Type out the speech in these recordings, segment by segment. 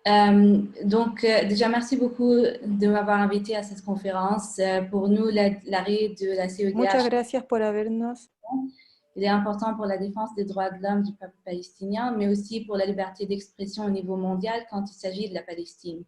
Déjà, merci beaucoup de m'avoir invité à cette conférence. Pour nous, l'arrêt de la Muchas CEDH, gracias por habernos. il est important pour la défense des droits de l'homme du peuple palestinien, mais aussi pour la liberté d'expression au niveau mondial quand il s'agit de la Palestine.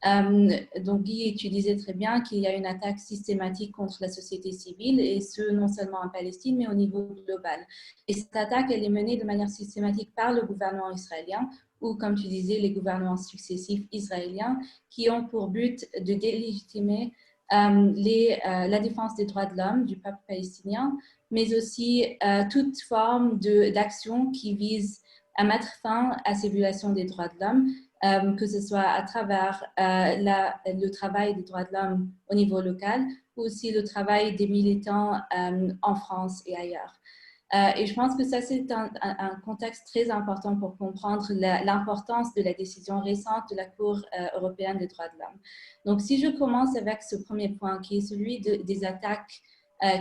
Donc, Guy, tu disais très bien qu'il y a une attaque systématique contre la société civile, et ce, non seulement en Palestine, mais au niveau global. Et cette attaque, elle est menée de manière systématique par le gouvernement israélien, ou comme tu disais, les gouvernements successifs israéliens, qui ont pour but de délégitimer la défense des droits de l'homme du peuple palestinien, mais aussi toute forme d'action qui vise à mettre fin à ces violations des droits de l'homme, que ce soit à travers le travail des droits de l'homme au niveau local, ou aussi le travail des militants en France et ailleurs. Et je pense que ça, c'est un contexte très important pour comprendre l'importance de la décision récente de la Cour européenne des droits de l'homme. Donc, si je commence avec ce premier point, qui est celui des attaques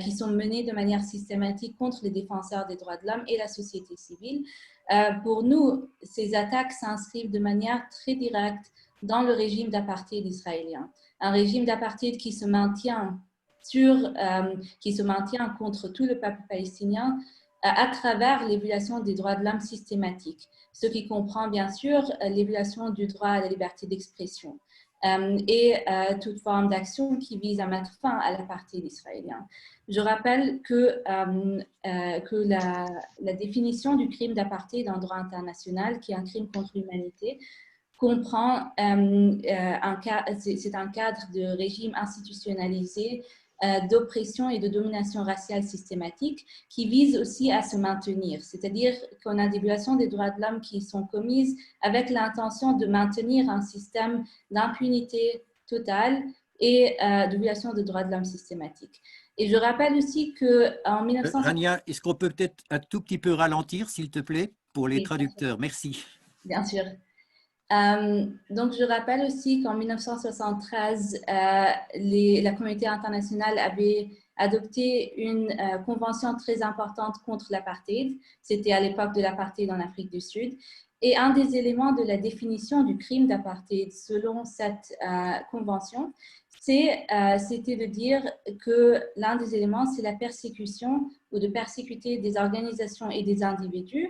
qui sont menées de manière systématique contre les défenseurs des droits de l'homme et la société civile, pour nous, ces attaques s'inscrivent de manière très directe dans le régime d'apartheid israélien. Un régime d'apartheid qui se maintient contre tout le peuple palestinien à travers les violations des droits de l'homme systématiques, ce qui comprend bien sûr les violations du droit à la liberté d'expression et toute forme d'action qui vise à mettre fin à l'apartheid israélien. Je rappelle que la définition du crime d'apartheid en droit international, qui est un crime contre l'humanité, comprend c'est un cadre de régime institutionnalisé d'oppression et de domination raciale systématique qui vise aussi à se maintenir. C'est-à-dire qu'on a des violations des droits de l'homme qui sont commises avec l'intention de maintenir un système d'impunité totale et de violation des droits de l'homme systématique. Et je rappelle aussi qu'en 1900... Rania, est-ce qu'on peut peut-être un tout petit peu ralentir, s'il te plaît, pour les traducteurs? Merci. Bien sûr. Donc, je rappelle aussi qu'en 1973, la communauté internationale avait adopté une convention très importante contre l'apartheid. C'était à l'époque de l'apartheid en Afrique du Sud. Et un des éléments de la définition du crime d'apartheid selon cette convention, c'était de dire que l'un des éléments, c'est la persécution ou de persécuter des organisations et des individus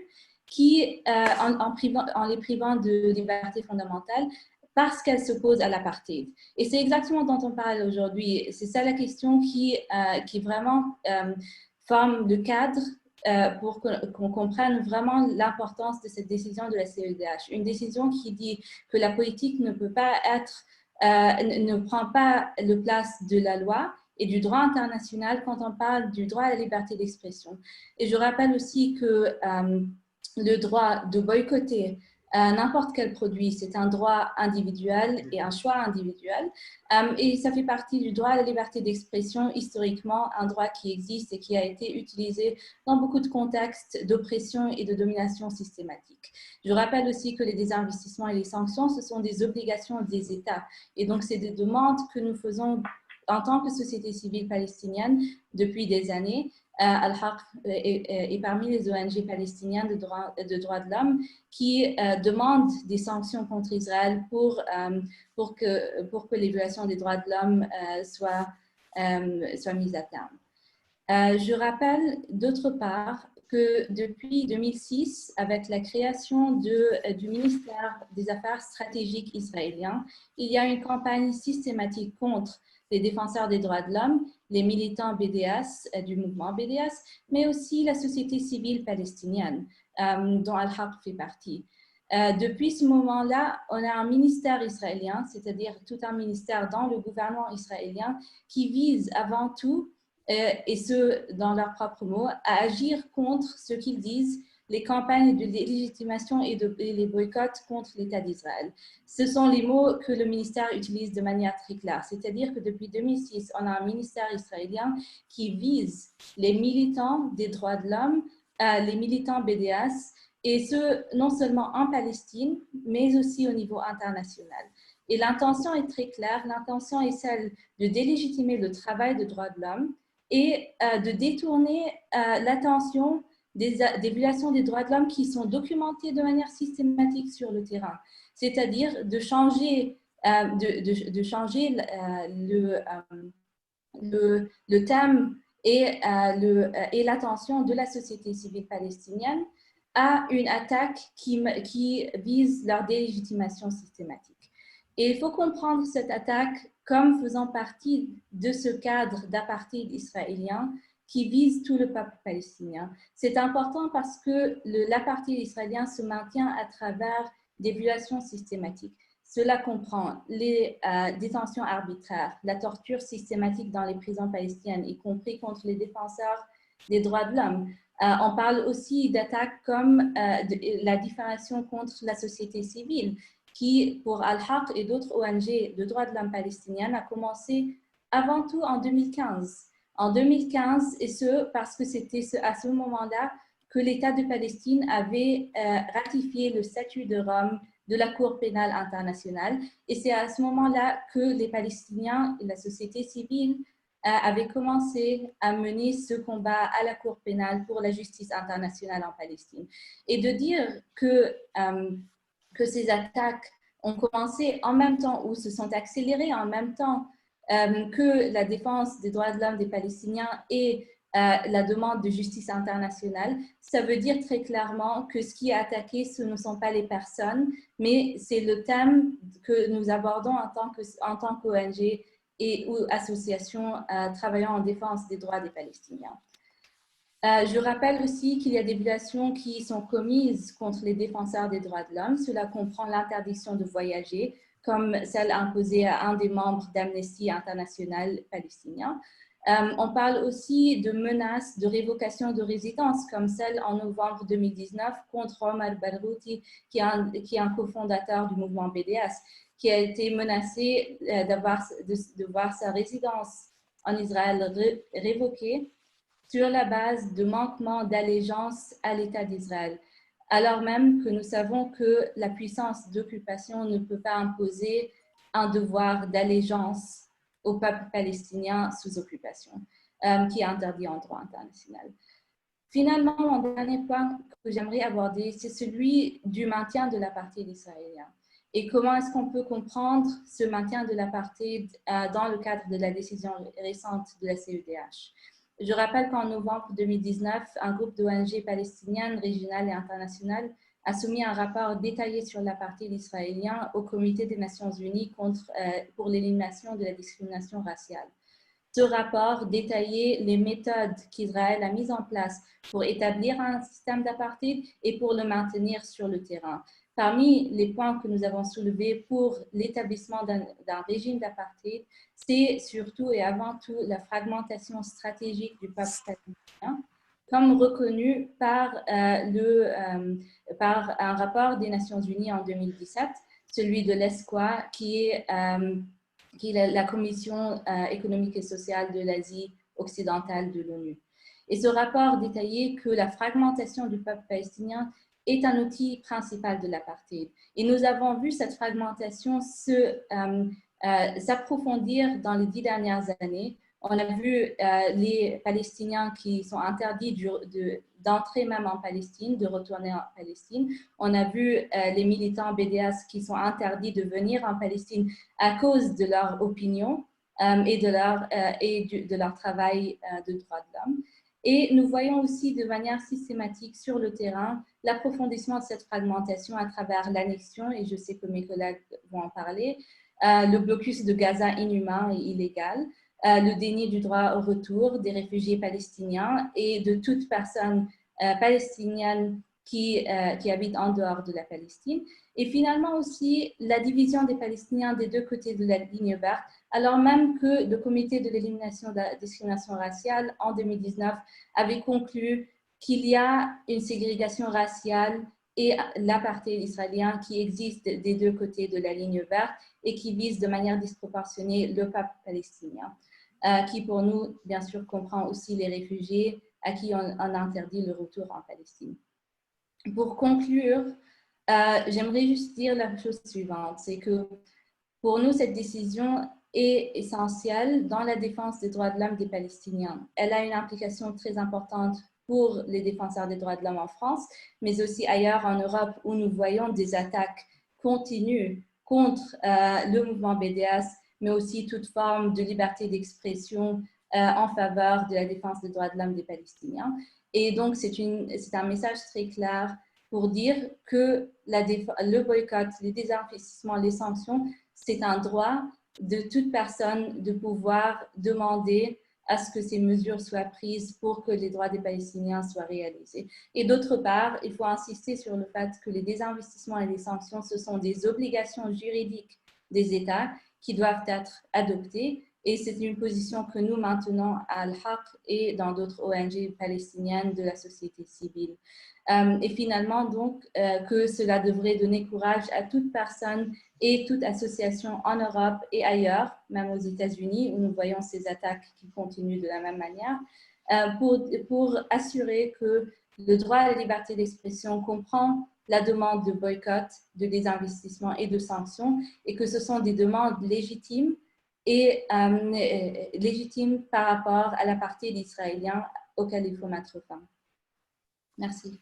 qui, en les privant de liberté fondamentale, parce qu'elles s'opposent à l'apartheid. Et c'est exactement dont on parle aujourd'hui. C'est ça la question qui vraiment forme le cadre pour qu'on comprenne vraiment l'importance de cette décision de la CEDH. Une décision qui dit que la politique ne peut pas être, ne prend pas la place de la loi et du droit international quand on parle du droit à la liberté d'expression. Et je rappelle aussi que le droit de boycotter n'importe quel produit, c'est un droit individuel et un choix individuel. Et ça fait partie du droit à la liberté d'expression, historiquement, un droit qui existe et qui a été utilisé dans beaucoup de contextes d'oppression et de domination systématique. Je rappelle aussi que les désinvestissements et les sanctions, ce sont des obligations des États. Et donc, c'est des demandes que nous faisons en tant que société civile palestinienne depuis des années. Al-Haq est parmi les ONG palestiniennes de droits de l'homme qui demandent des sanctions contre Israël pour que les violations des droits de l'homme soient mises à terme. Je rappelle d'autre part que depuis 2006, avec la création du ministère des Affaires stratégiques israélien, il y a une campagne systématique contre les défenseurs des droits de l'homme, les militants BDS, du mouvement BDS, mais aussi la société civile palestinienne, dont Al-Haq fait partie. Depuis ce moment-là, on a un ministère israélien, c'est-à-dire tout un ministère dans le gouvernement israélien qui vise avant tout, et ce, dans leurs propres mots, à agir contre ce qu'ils disent les campagnes de délégitimation et les boycotts contre l'État d'Israël. Ce sont les mots que le ministère utilise de manière très claire. C'est-à-dire que depuis 2006, on a un ministère israélien qui vise les militants des droits de l'homme, les militants BDS, et ce, non seulement en Palestine, mais aussi au niveau international. Et l'intention est très claire. L'intention est celle de délégitimer le travail de droits de l'homme et de détourner l'attention des violations des droits de l'homme qui sont documentées de manière systématique sur le terrain, c'est-à-dire de changer, le thème et l'attention de la société civile palestinienne à une attaque qui vise leur délégitimation systématique. Et il faut comprendre cette attaque comme faisant partie de ce cadre d'apartheid israélien qui vise tout le peuple palestinien. C'est important parce que l'apartheid israélien se maintient à travers des violations systématiques. Cela comprend les détentions arbitraires, la torture systématique dans les prisons palestiniennes, y compris contre les défenseurs des droits de l'homme. On parle aussi d'attaques comme la diffamation contre la société civile, qui, pour Al-Haq et d'autres ONG de droits de l'homme palestiniennes, a commencé avant tout en 2015. En 2015, et ce, parce que c'était à ce moment-là que l'État de Palestine avait ratifié le statut de Rome de la Cour pénale internationale. Et c'est à ce moment-là que les Palestiniens et la société civile avaient commencé à mener ce combat à la Cour pénale pour la justice internationale en Palestine. Et de dire que ces attaques ont commencé en même temps ou se sont accélérées en même temps que la défense des droits de l'homme des Palestiniens et la demande de justice internationale, ça veut dire très clairement que ce qui est attaqué, ce ne sont pas les personnes, mais c'est le thème que nous abordons en tant qu'ONG ou association travaillant en défense des droits des Palestiniens. Je rappelle aussi qu'il y a des violations qui sont commises contre les défenseurs des droits de l'homme. Cela comprend l'interdiction de voyager, comme celle imposée à un des membres d'Amnesty International palestinien. On parle aussi de menaces de révocation de résidence, comme celle en novembre 2019 contre Omar Barghouti, qui est un cofondateur du mouvement BDS, qui a été menacé de voir sa résidence en Israël révoquée sur la base de manquements d'allégeance à l'État d'Israël, alors même que nous savons que la puissance d'occupation ne peut pas imposer un devoir d'allégeance au peuple palestinien sous occupation, qui est interdit en droit international. Finalement, mon dernier point que j'aimerais aborder, c'est celui du maintien de l'apartheid israélien. Et comment est-ce qu'on peut comprendre ce maintien de l'apartheid dans le cadre de la décision récente de la CEDH. Je rappelle qu'en novembre 2019, un groupe d'ONG palestiniennes, régionales et internationales a soumis un rapport détaillé sur l'apartheid israélien au Comité des Nations Unies pour l'élimination de la discrimination raciale. Ce rapport détaillait les méthodes qu'Israël a mises en place pour établir un système d'apartheid et pour le maintenir sur le terrain. Parmi les points que nous avons soulevés pour l'établissement d'un régime d'apartheid, c'est surtout et avant tout la fragmentation stratégique du peuple palestinien, comme reconnu par un rapport des Nations Unies en 2017, celui de l'ESCOA, qui est la Commission économique et sociale de l'Asie occidentale de l'ONU. Et ce rapport détaillait que la fragmentation du peuple palestinien est un outil principal de l'apartheid. Et nous avons vu cette fragmentation s'approfondir dans les 10 dernières années. On a vu les Palestiniens qui sont interdits d'entrer même en Palestine, de retourner en Palestine. On a vu les militants BDS qui sont interdits de venir en Palestine à cause de leur opinion et de leur travail de droits de l'homme. Et nous voyons aussi de manière systématique sur le terrain l'approfondissement de cette fragmentation à travers l'annexion, et je sais que mes collègues vont en parler, le blocus de Gaza inhumain et illégal, le déni du droit au retour des réfugiés palestiniens et de toute personne palestinienne qui habitent en dehors de la Palestine. Et finalement aussi la division des Palestiniens des deux côtés de la ligne verte, alors même que le comité de l'élimination de la discrimination raciale en 2019 avait conclu qu'il y a une ségrégation raciale et l'apartheid israélien qui existe des deux côtés de la ligne verte et qui vise de manière disproportionnée le peuple palestinien, qui pour nous, bien sûr, comprend aussi les réfugiés à qui on interdit le retour en Palestine. Pour conclure, j'aimerais juste dire la chose suivante, c'est que pour nous, cette décision est essentielle dans la défense des droits de l'homme des Palestiniens. Elle a une implication très importante pour les défenseurs des droits de l'homme en France, mais aussi ailleurs en Europe où nous voyons des attaques continues contre le mouvement BDS, mais aussi toute forme de liberté d'expression en faveur de la défense des droits de l'homme des Palestiniens. Et donc, c'est un message très clair pour dire que le boycott, les désinvestissements, les sanctions, c'est un droit de toute personne de pouvoir demander à ce que ces mesures soient prises pour que les droits des Palestiniens soient réalisés. Et d'autre part, il faut insister sur le fait que les désinvestissements et les sanctions, ce sont des obligations juridiques des États qui doivent être adoptées. Et c'est une position que nous maintenons à Al-Haq et dans d'autres ONG palestiniennes de la société civile. Et finalement, donc, que cela devrait donner courage à toute personne et toute association en Europe et ailleurs, même aux États-Unis, où nous voyons ces attaques qui continuent de la même manière, pour assurer que le droit à la liberté d'expression comprend la demande de boycott, de désinvestissement et de sanctions, et que ce sont des demandes légitimes et légitimes par rapport à l'apartheid israélien auquel il faut mettre fin. Merci.